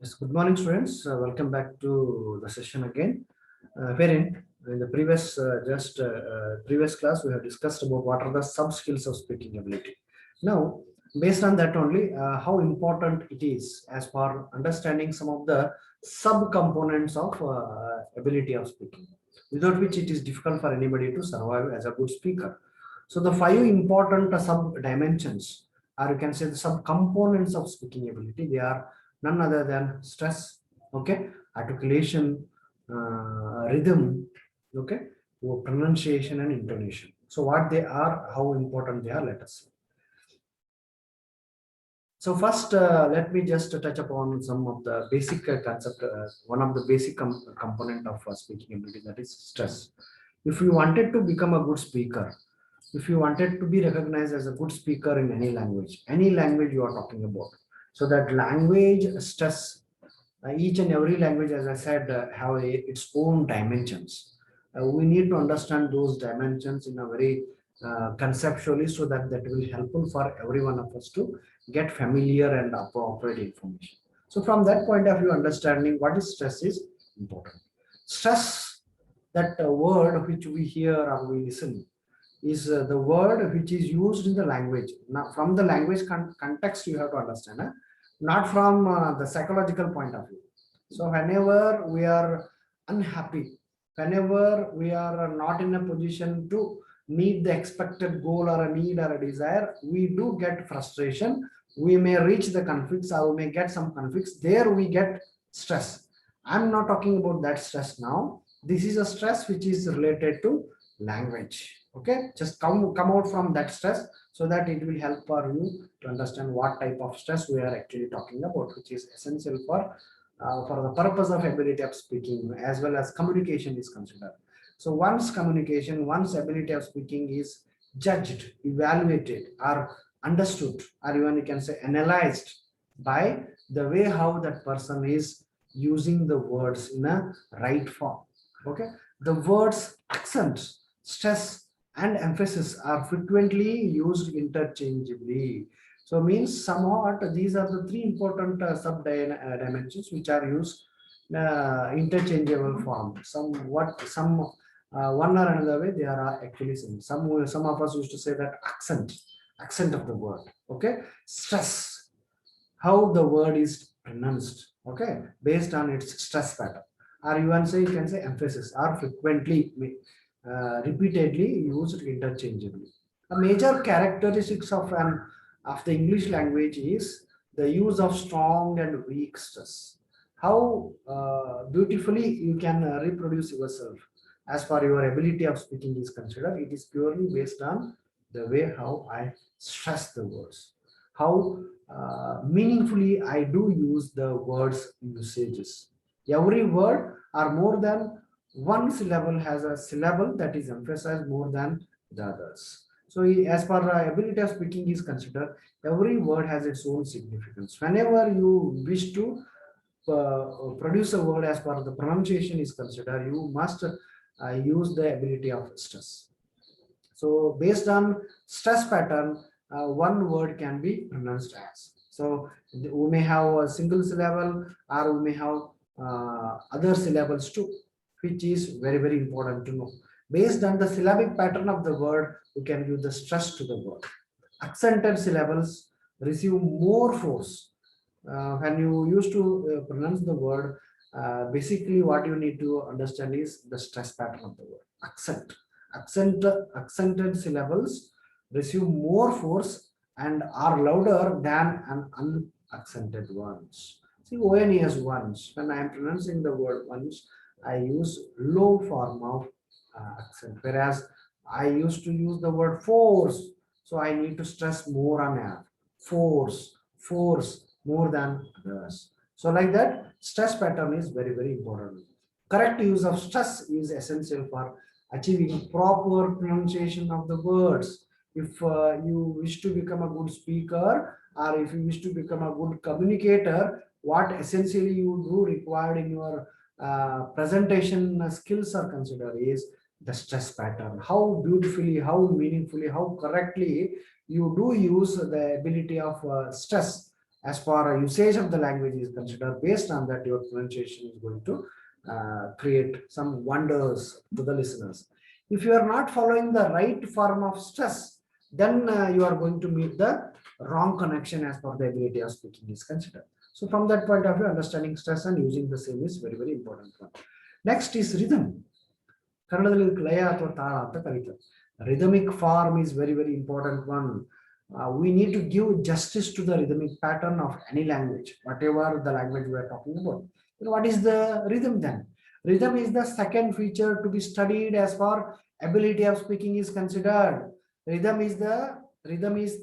Yes, good morning, students. Welcome back to the session again. Wherein in the previous class, we have discussed about what are the sub skills of speaking ability. Now, based on that only, how important it is as per understanding some of the sub components of ability of speaking, without which it is difficult for anybody to survive as a good speaker. So, the five important sub dimensions, or you can say the sub components of speaking ability, they are none other than stress, okay, articulation, rhythm, okay, pronunciation and intonation. So what they are, how important they are, let us see. So first, let me just touch upon some of the basic concept, one of the basic component of speaking ability, that is stress. If you wanted to become a good speaker, if you wanted to be recognized as a good speaker in any language you are talking about, so that language stress, each and every language, as I said, have its own dimensions. We need to understand those dimensions in a very conceptually, so that that will helpful for every one of us to get familiar and appropriate information. So from that point of view, understanding what is stress is important. Stress, that word which we hear or we listen, is the word which is used in the language. Now, from the language context, you have to understand, not from the psychological point of view. So, whenever we are unhappy, whenever we are not in a position to meet the expected goal or a need or a desire, we do get frustration. We may reach the conflicts or we may get some conflicts. There we get stress. I'm not talking about that stress now. This is a stress which is related to language. Okay, just come out from that stress, so that it will help for you to understand what type of stress we are actually talking about, which is essential for the purpose of ability of speaking as well as communication is considered. So once communication, once ability of speaking is judged, evaluated, or understood, or even you can say analyzed by the way how that person is using the words in a right form. Okay, the words accent, stress, and emphasis are frequently used interchangeably. So means somewhat these are the three important sub dimensions which are used interchangeable form. Some one or another way they are actually same. Some of us used to say that accent of the word. Okay, stress, how the word is pronounced. Okay, based on its stress pattern. Or you can say emphasis are frequently repeatedly used interchangeably. A major characteristics of the English language is the use of strong and weak stress. How beautifully you can reproduce yourself as far your ability of speaking is considered. It is purely based on the way how I stress the words, how meaningfully I do use the words usages. Every word or more than one syllable has a syllable that is emphasized more than the others. So, as far ability of speaking is considered, every word has its own significance. Whenever you wish to produce a word as per the pronunciation is considered, you must use the ability of stress. So based on stress pattern, one word can be pronounced as. So we may have a single syllable or we may have other syllables too, which is very important to know. Based on the syllabic pattern of the word, we can give the stress to the word. Accented syllables receive more force. When you used to pronounce the word, basically what you need to understand is the stress pattern of the word. Accented syllables receive more force and are louder than an unaccented ones. See, ONE has ones. When I am pronouncing the word ones, I use low form of accent, whereas I used to use the word force. So I need to stress more on a force more than others. So like that, stress pattern is very important. Correct use of stress is essential for achieving proper pronunciation of the words. If you wish to become a good speaker or if you wish to become a good communicator, what essentially you do required in your presentation skills are considered is the stress pattern. How beautifully, how meaningfully, how correctly you do use the ability of stress as far as usage of the language is considered. Based on that, your pronunciation is going to create some wonders to the listeners. If you are not following the right form of stress, then you are going to meet the wrong connection as per the ability of speaking is considered. So from that point of view, understanding stress and using the same is very, very important one. Next is rhythm. ಕನ್ನಡದಲ್ಲಿ ಇದಕ್ಕೆ ಲಯ ಅಥವಾ ತಾಳ ಅಂತ ಕರೀತಾರೆ. Rhythmic form is very, very important one. We need to give justice to the rhythmic pattern of any language, whatever the language we are talking about. What is the rhythm then? Rhythm is the second feature to be studied as far ability of speaking is considered. Rhythm is